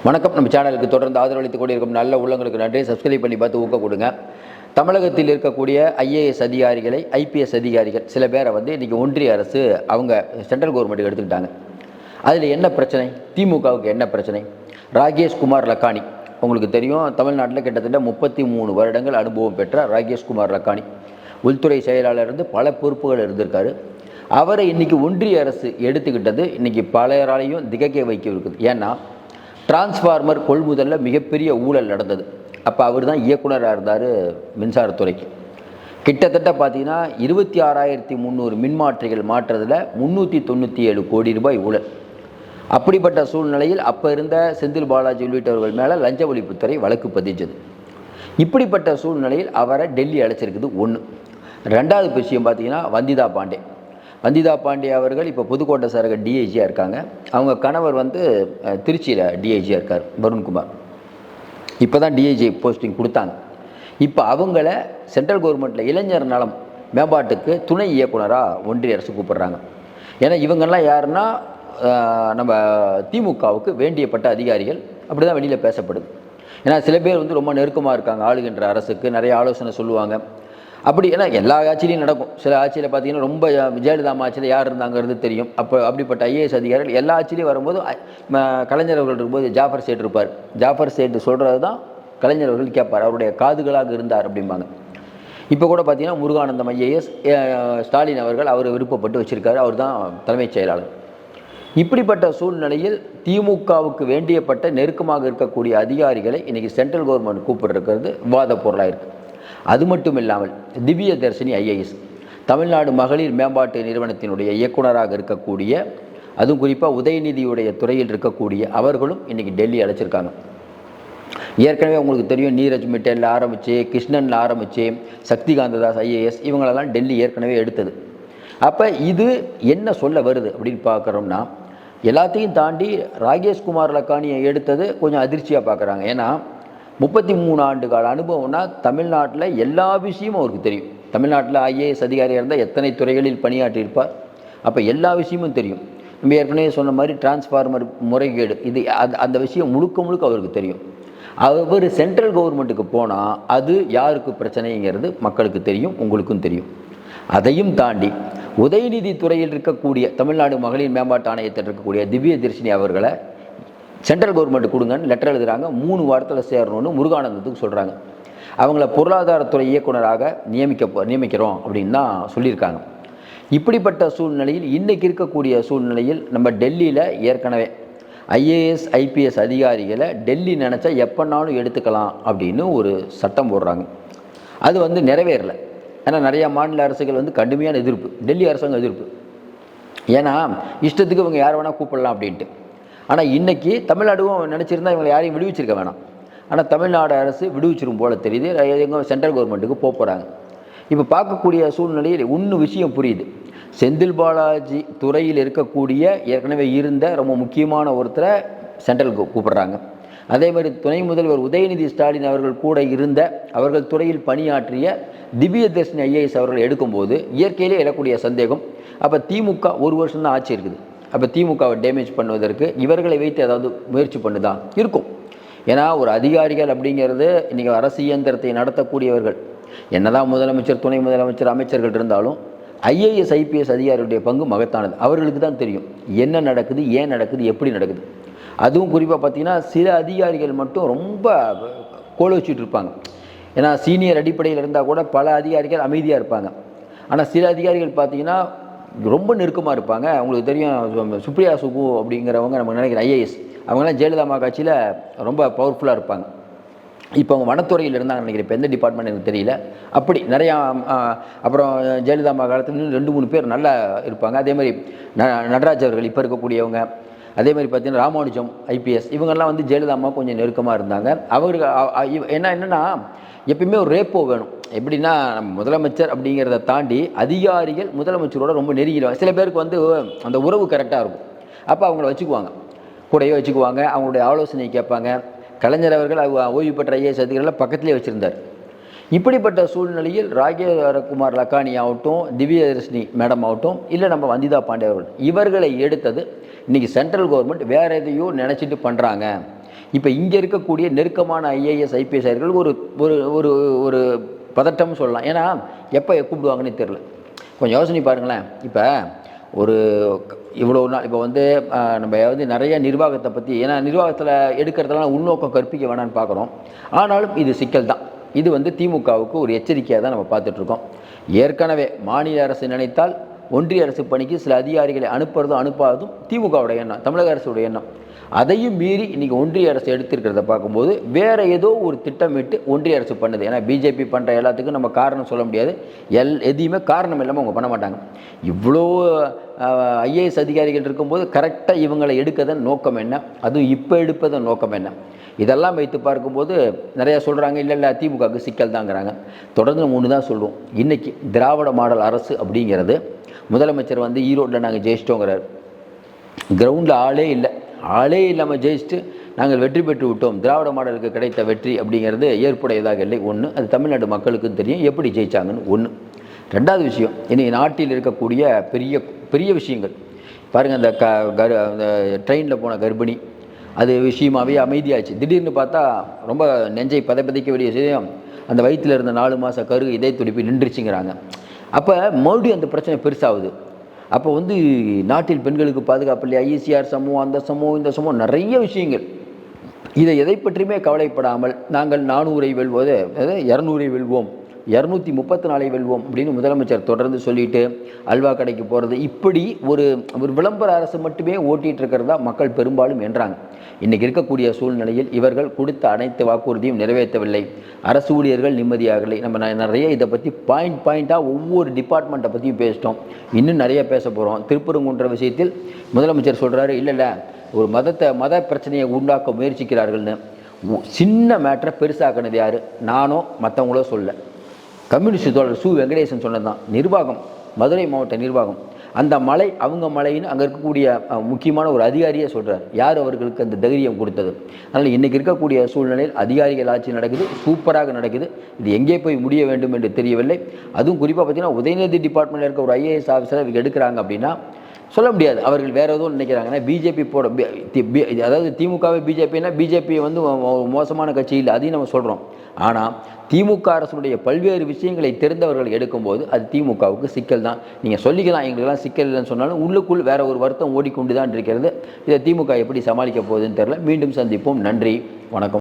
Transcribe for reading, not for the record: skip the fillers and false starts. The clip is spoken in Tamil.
வணக்கம். நம்ம சேனலுக்கு தொடர்ந்து ஆதரவளித்துக் கொண்டிருக்கும் நல்ல உள்ளங்களுக்கு நன்றி. சப்ஸ்கிரைப் பண்ணி பார்த்து ஊக்க கொடுங்க. தமிழகத்தில் இருக்கக்கூடிய ஐஏஎஸ் அதிகாரிகளை, ஐபிஎஸ் அதிகாரிகள் சில பேரை இன்றைக்கி ஒன்றிய அரசு அவங்க சென்ட்ரல் கவர்மெண்ட்டுக்கு எடுத்துக்கிட்டாங்க. அதில் என்ன பிரச்சனை? திமுகவுக்கு என்ன பிரச்சனை? ராகேஷ் குமார் லக்கானி உங்களுக்கு தெரியும். தமிழ்நாட்டில் கிட்டத்தட்ட 33 வருடங்கள் அனுபவம் பெற்ற ராகேஷ் குமார் லக்கானி உள்துறை செயலாளர் இருந்து பல பொறுப்புகள் இருந்திருக்காரு. அவரை இன்றைக்கி ஒன்றிய அரசு எடுத்துக்கிட்டது இன்றைக்கி பலராலையும் திகைக்க வைக்க இருக்குது. ஏன்னா டிரான்ஸ்ஃபார்மர் கொள்முதலில் மிகப்பெரிய ஊழல் நடந்தது. அப்போ அவர் தான் இயக்குனராக இருந்தார் மின்சாரத்துறைக்கு. கிட்டத்தட்ட பார்த்தீங்கன்னா 26,300 மின்மாற்றிகள் மாற்றுறதில் 397 கோடி ரூபாய் ஊழல். அப்படிப்பட்ட சூழ்நிலையில் அப்போ இருந்த செந்தில் பாலாஜி உள்ளிட்டவர்கள் மேலே லஞ்ச ஒழிப்புத்துறை வழக்கு பதிஞ்சது. இப்படிப்பட்ட சூழ்நிலையில் அவரை டெல்லி அழைச்சிருக்குது ஒன்று. ரெண்டாவது விஷயம் பார்த்தீங்கன்னா வந்திதா பாண்டே அவர்கள் இப்போ புதுக்கோட்டை சரக டிஐஜியாக இருக்காங்க. அவங்க கணவர் திருச்சியில் டிஐஜியாக இருக்கார் வருண்குமார். இப்போ தான் டிஐஜி போஸ்டிங் கொடுத்தாங்க. இப்போ அவங்கள சென்ட்ரல் கவர்மெண்ட்டில் இளைஞர் நலம் மேம்பாட்டுக்கு துணை இயக்குனராக ஒன்றிய அரசு கூப்பிட்றாங்க. ஏன்னா இவங்கெல்லாம் யாருன்னா நம்ம திமுகவுக்கு வேண்டியப்பட்ட அதிகாரிகள். அப்படி தான் வெளியில் பேசப்படுது. ஏன்னா சில பேர் ரொம்ப நெருக்கமாக இருக்காங்க ஆளுகின்ற அரசுக்கு, நிறைய ஆலோசனை சொல்லுவாங்க. அப்படி ஏன்னா எல்லா ஆட்சியிலையும் நடக்கும். சில ஆட்சியில் பார்த்தீங்கன்னா ரொம்ப ஜெயலலிதா ஆட்சியில் யார் இருந்தாங்கிறது தெரியும். அப்போ அப்படிப்பட்ட ஐஏஎஸ் அதிகாரிகள் எல்லா ஆட்சியிலையும் வரும்போது கலைஞர் அவர்கள் இருக்கும்போது ஜாஃபர் சேட் இருப்பார். ஜாஃபர் சேட் சொல்கிறது தான் கலைஞர் அவர்கள் கேட்பார். அவருடைய காதுகளாக இருந்தார் அப்படிம்பாங்க. இப்போ கூட பார்த்தீங்கன்னா முருகானந்தம் ஐஏஎஸ் ஸ்டாலின் அவர்கள் அவர் விருப்பப்பட்டு வச்சுருக்காரு. அவர் தான் தலைமைச் செயலாளர். இப்படிப்பட்ட சூழ்நிலையில் திமுகவுக்கு வேண்டியப்பட்ட நெருக்கமாக இருக்கக்கூடிய அதிகாரிகளை இன்றைக்கி சென்ட்ரல் கவர்மெண்ட் கூப்பிட்டுருக்கிறது விவாத பொருளாக இருக்குது. அது மட்டும் இல்லாமல் திவ்ய தர்ஷினி ஐஏஎஸ் தமிழ்நாடு மகளிர் மேம்பாட்டு நிறுவனத்தினுடைய இயக்குனராக இருக்கக்கூடிய, அதுவும் குறிப்பாக உதயநிதியுடைய துறையில் இருக்கக்கூடிய அவர்களும் இன்றைக்கி டெல்லி அழைச்சிருக்காங்க. ஏற்கனவே உங்களுக்கு தெரியும், நீரஜ் மிட்டலில் ஆரம்பித்து கிருஷ்ணனில் ஆரம்பித்து சக்திகாந்ததாஸ் ஐஏஎஸ் இவங்களெல்லாம் டெல்லி ஏற்கனவே எடுத்தது. அப்போ இது என்ன சொல்ல வருது அப்படின்னு பார்க்குறோம்னா, எல்லாத்தையும் தாண்டி ராகேஷ் குமார் லக்கானியை எடுத்தது கொஞ்சம் அதிர்ச்சியாக பார்க்குறாங்க. ஏன்னா 33 ஆண்டு கால அனுபவம்னா தமிழ்நாட்டில் எல்லா விஷயமும் அவருக்கு தெரியும். தமிழ்நாட்டில் ஐஏஎஸ் அதிகாரியாக இருந்தால் எத்தனை துறைகளில் பணியாற்றியிருப்பார். அப்போ எல்லா விஷயமும் தெரியும். நம்ம ஏற்கனவே சொன்ன மாதிரி டிரான்ஸ்ஃபார்மர் முறைகேடு இது அந்த விஷயம் முழுக்க அவருக்கு தெரியும். அவர் சென்ட்ரல் கவர்மெண்ட்டுக்கு போனால் அது யாருக்கு பிரச்சனைங்கிறது மக்களுக்கு தெரியும், உங்களுக்கும் தெரியும். அதையும் தாண்டி உதயநிதி துறையில் இருக்கக்கூடிய தமிழ்நாடு மகளிர் மேம்பாட்டு ஆணையத்தில் இருக்கக்கூடிய திவ்ய தர்ஷினி அவர்களை சென்ட்ரல் கவர்மெண்ட் கொடுங்கன்னு லெட்டர் எழுதுகிறாங்க. 3 வாரத்தில் சேரணும்னு முருகானந்தத்துக்கு சொல்கிறாங்க. அவங்கள பொருளாதாரத்துறை இயக்குனராக நியமிக்கிறோம் அப்படின்னு தான் சொல்லியிருக்காங்க. இப்படிப்பட்ட சூழ்நிலையில் இன்றைக்கி இருக்கக்கூடிய சூழ்நிலையில் நம்ம டெல்லியில் ஏற்கனவே ஐஏஎஸ் ஐபிஎஸ் அதிகாரிகளை டெல்லி நினச்சா எப்போனாலும் எடுத்துக்கலாம் அப்படின்னு ஒரு சட்டம் போடுறாங்க. அது நிறைவேறலை. ஏன்னா நிறையா மாநில அரசுகள் கடுமையான எதிர்ப்பு, டெல்லி அரசாங்கம் எதிர்ப்பு. ஏன்னா இஷ்டத்துக்கு இவங்க யார் வேணால் கூப்பிடலாம் அப்படின்ட்டு. ஆனால் இன்றைக்கி தமிழ்நாடும் நினச்சிருந்தா இவங்களை யாரையும் விடுவிச்சிருக்க வேணாம். ஆனால் தமிழ்நாடு அரசு விடுவிச்சிரும் போல் தெரியுது. எங்கள் சென்ட்ரல் கவர்மெண்ட்டுக்கு போகிறாங்க. இப்போ பார்க்கக்கூடிய சூழ்நிலையில் இன்னும் விஷயம் புரியுது. செந்தில் பாலாஜி துறையில் இருக்கக்கூடிய ஏற்கனவே இருந்த ரொம்ப முக்கியமான ஒருத்தரை சென்ட்ரலுக்கு கூப்பிட்றாங்க. அதே மாதிரி துணை முதல்வர் உதயநிதி ஸ்டாலின் அவர்கள் கூட இருந்த அவர்கள் துறையில் பணியாற்றிய திவ்ய தர்ஷினி ஐஏஎஸ் அவர்கள் எடுக்கும்போது இயற்கையிலே எழக்கூடிய சந்தேகம், அப்போ திமுக 1 வருஷம் தான் ஆட்சி இருக்குது. அப்போ திமுகவை டேமேஜ் பண்ணுவதற்கு இவர்களை வைத்து ஏதாவது முயற்சி பண்ணுதான் இருக்கும். ஏன்னா ஒரு அதிகாரிகள் அப்படிங்கிறது இன்றைக்கி அரசு இயந்திரத்தை நடத்தக்கூடியவர்கள். என்னதான் முதலமைச்சர், துணை முதலமைச்சர், அமைச்சர்கள் இருந்தாலும் ஐஏஎஸ் ஐபிஎஸ் அதிகாரிகளுடைய பங்கு மகத்தானது. அவர்களுக்கு தான் தெரியும் என்ன நடக்குது, ஏன் நடக்குது, எப்படி நடக்குது. அதுவும் குறிப்பாக பார்த்திங்கன்னா சில அதிகாரிகள் மட்டும் ரொம்ப கோல வச்சுட்டு இருப்பாங்க. ஏன்னா சீனியர் அடிப்படையில் இருந்தால் கூட பல அதிகாரிகள் அமைதியாக இருப்பாங்க. ஆனால் சில அதிகாரிகள் பார்த்திங்கன்னா ரொம்ப நெருக்கமாக இருப்பாங்க. உங்களுக்கு தெரியும், சுப்ரியா சுகு அப்படிங்கிறவங்க நம்ம நினைக்கிற ஐஏஎஸ் அவங்களாம் ஜெயலலிதா கட்சியில் ரொம்ப பவர்ஃபுல்லாக இருப்பாங்க. இப்போ அவங்க வனத்துறையில் இருந்தாங்க நினைக்கிறேன். இப்போ எந்த டிபார்ட்மெண்ட் எனக்கு தெரியல. அப்படி நிறையா அப்புறம் ஜெயலலிதா காலத்தில் 2-3 பேர் நல்லா இருப்பாங்க. அதே மாதிரி நடராஜ் அவர்கள் இப்போ இருக்கக்கூடியவங்க. அதே மாதிரி பார்த்தீங்கன்னா ராமானுஜம் ஐபிஎஸ் இவங்கெல்லாம் ஜெயலலிதா கொஞ்சம் நெருக்கமாக இருந்தாங்க. அவருக்கு என்னென்னா எப்பயுமே ஒரு ரேப்போ வேணும். எப்படின்னா நம்ம முதலமைச்சர் அப்படிங்கிறத தாண்டி அதிகாரிகள் முதலமைச்சரோட ரொம்ப நெருங்கிடுவாங்க. சில பேருக்கு அந்த உறவு கரெக்டாக இருக்கும். அப்போ அவங்கள வச்சுக்குவாங்க, கூடவே வச்சுக்குவாங்க. அவங்களுடைய ஆலோசனை கேட்பாங்க. கலைஞர் அவர்கள் ஓய்வு பெற்ற ஐஏஎஸ் அதிகாரிகளை பக்கத்திலே வச்சுருந்தார். இப்படிப்பட்ட சூழ்நிலையில் ராகேஷ்குமார் லக்கானி ஆகட்டும், திவ்ய தர்ஷினி மேடம் ஆகட்டும், இல்லை நம்ம வந்திதா பாண்டே அவர்கள் இவர்களை எடுத்தது இன்றைக்கி சென்ட்ரல் கவர்மெண்ட் வேறு எதையோ நினச்சிட்டு பண்ணுறாங்க. இப்போ இங்கே இருக்கக்கூடிய நெருக்கமான ஐஏஎஸ் ஐபிஎஸ் அதிகாரிகள் ஒரு ஒரு ஒரு ஒரு பதட்டம் சொல்லலாம். ஏன்னா எப்போ கூப்பிடுவாங்கன்னு தெரில. கொஞ்சம் யோசனை பாருங்களேன். இப்போ ஒரு இவ்வளோ நாள் இப்போ வந்து நம்ம வந்து நிறைய நிர்வாகத்தை பற்றி, ஏன்னா நிர்வாகத்தில் எடுக்கிறதுலாம் உள்நோக்கம் கற்பிக்க வேணான்னு பார்க்குறோம். ஆனாலும் இது சிக்கல் தான். இது வந்து திமுகவுக்கு ஒரு எச்சரிக்கையாக தான் நம்ம பார்த்துட்ருக்கோம். ஏற்கனவே மாநில அரசு நினைத்தால் ஒன்றிய அரசு பணிக்கு சில அதிகாரிகளை அனுப்புறதும் அனுப்பாததும் திமுகவுடைய எண்ணம், தமிழக அரசுடைய எண்ணம். அதையும் மீறி இன்றைக்கி ஒன்றிய அரசு எடுத்திருக்கிறத பார்க்கும்போது வேறு ஏதோ ஒரு திட்டமிட்டு ஒன்றிய அரசு பண்ணுது. ஏன்னா பிஜேபி பண்ணுற எல்லாத்துக்கும் நம்ம காரணம் சொல்ல முடியாது. எதையுமே காரணம் இல்லாமல் அவங்க பண்ண மாட்டாங்க. இவ்வளோ ஐஏஎஸ் அதிகாரிகள் இருக்கும்போது கரெக்டாக இவங்களை எடுக்கதன் நோக்கம் என்ன, அதுவும் இப்போ எடுப்பதன் நோக்கம் என்ன, இதெல்லாம் வைத்து பார்க்கும்போது நிறையா சொல்கிறாங்க. இல்லை திமுகவுக்கு சிக்கல் தாங்கிறாங்க. தொடர்ந்து ஒன்று தான் சொல்லுவோம். இன்றைக்கி திராவிட மாடல் அரசு அப்படிங்கிறது, முதலமைச்சர் வந்து ஈரோட்டில் நாங்கள் ஜெயிச்சிட்டோங்கிறார். கிரவுண்டில் ஆளே இல்லாமல் ஜெயிச்சுட்டு நாங்கள் வெற்றி பெற்று விட்டோம், திராவிட மாடலுக்கு கிடைத்த வெற்றி அப்படிங்கிறது ஏற்புடையதாக இல்லை. ஒன்று, அது தமிழ்நாடு மக்களுக்கும் தெரியும் எப்படி ஜெயித்தாங்கன்னு. ஒன்று. ரெண்டாவது விஷயம், இன்றைக்கி நாட்டில் இருக்கக்கூடிய பெரிய பெரிய விஷயங்கள் பாருங்கள். அந்த ட்ரெயினில் போன கர்ப்பிணி, அது விஷயமாகவே அமைதியாச்சு. திடீர்னு பார்த்தா ரொம்ப நெஞ்சை பதைக்க வேண்டிய விஷயம், அந்த வயிற்றில் இருந்த 4 மாத கரு இதய துடிப்பு நின்றுச்சுங்கிறாங்க. அப்போ மறுபடியும் அந்த பிரச்சனை பெருசாகுது. அப்போ வந்து நாட்டில் பெண்களுக்கு பாதுகாப்பு இல்லையா, ஈசிஆர் சமூகம், அந்த சமூகம், இந்த சமூகம், நிறைய விஷயங்கள். இதை எதை பற்றியுமே கவலைப்படாமல் நாங்கள் 400ஐ வெல்வோது, 200ஐ வெல்வோம், 234ஐ வெல்வோம் அப்படின்னு முதலமைச்சர் தொடர்ந்து சொல்லிட்டு அல்வா கடைக்கு போகிறது, இப்படி ஒரு விளம்பர அரசு மட்டுமே ஓட்டிகிட்டு இருக்கிறதா மக்கள் பெரும்பாலும் என்றாங்க. இன்றைக்கி இருக்கக்கூடிய சூழ்நிலையில் இவர்கள் கொடுத்த அனைத்து வாக்குறுதியும் நிறைவேற்றவில்லை. அரசு ஊழியர்கள் நிம்மதியாகலை. நம்ம நிறைய இதை பற்றி பாயிண்ட்டாக ஒவ்வொரு டிபார்ட்மெண்ட்டை பற்றியும் பேசிட்டோம். இன்னும் நிறைய பேச போகிறோம். திருப்பரங்குன்ற விஷயத்தில் முதலமைச்சர் சொல்கிறாரு, இல்லை ஒரு மத பிரச்சனையை உண்டாக்க முயற்சிக்கிறார்கள்னு. சின்ன மேட்டரை பெருசாக்கினது யார்? நானோ மற்றவங்களோ சொல்ல. கம்யூனிஸ்ட் தோழர் சு வெங்கடேசன் சொன்னது தான். நிர்வாகம், மதுரை மாவட்ட நிர்வாகம், அந்த மலை அவங்க மலைன்னு அங்கே இருக்கக்கூடிய முக்கியமான ஒரு அதிகாரியே சொல்கிறார். யார் அவர்களுக்கு அந்த தைரியம் கொடுத்தது? அதனால் இன்றைக்கி இருக்கக்கூடிய சூழ்நிலையில் அதிகாரிகள் ஆட்சி நடக்குது, சூப்பராக நடக்குது. இது எங்கே போய் முடிய வேண்டும் என்று தெரியவில்லை. அதுவும் குறிப்பாக பார்த்திங்கன்னா உதயநிதி டிபார்ட்மெண்ட்டில் இருக்க ஒரு ஐஏஎஸ் ஆஃபீஸரை இவங்க எடுக்கிறாங்க அப்படின்னா சொல்ல முடியாது. அவர்கள் வேறு எதுவும் நினைக்கிறாங்கன்னா பிஜேபி அதாவது திமுகவை பிஜேபின்னா பிஜேபி வந்து மோசமான கட்சி இல்லை, அதையும் நம்ம சொல்கிறோம். ஆனால் திமுக அரசுடைய பல்வேறு விஷயங்களை தெரிந்தவர்கள் எடுக்கும்போது அது திமுகவுக்கு சிக்கல் தான். நீங்கள் சொல்லிக்கலாம் எங்களுக்கெல்லாம் சிக்கல் இல்லைன்னு சொன்னாலும் உள்ளுக்குள் வேறு ஒரு வருத்தம் ஓடிக்கொண்டு தான் இருக்கிறது. இதை திமுக எப்படி சமாளிக்க போகுதுன்னு தெரியல. மீண்டும் சந்திப்போம். நன்றி, வணக்கம்.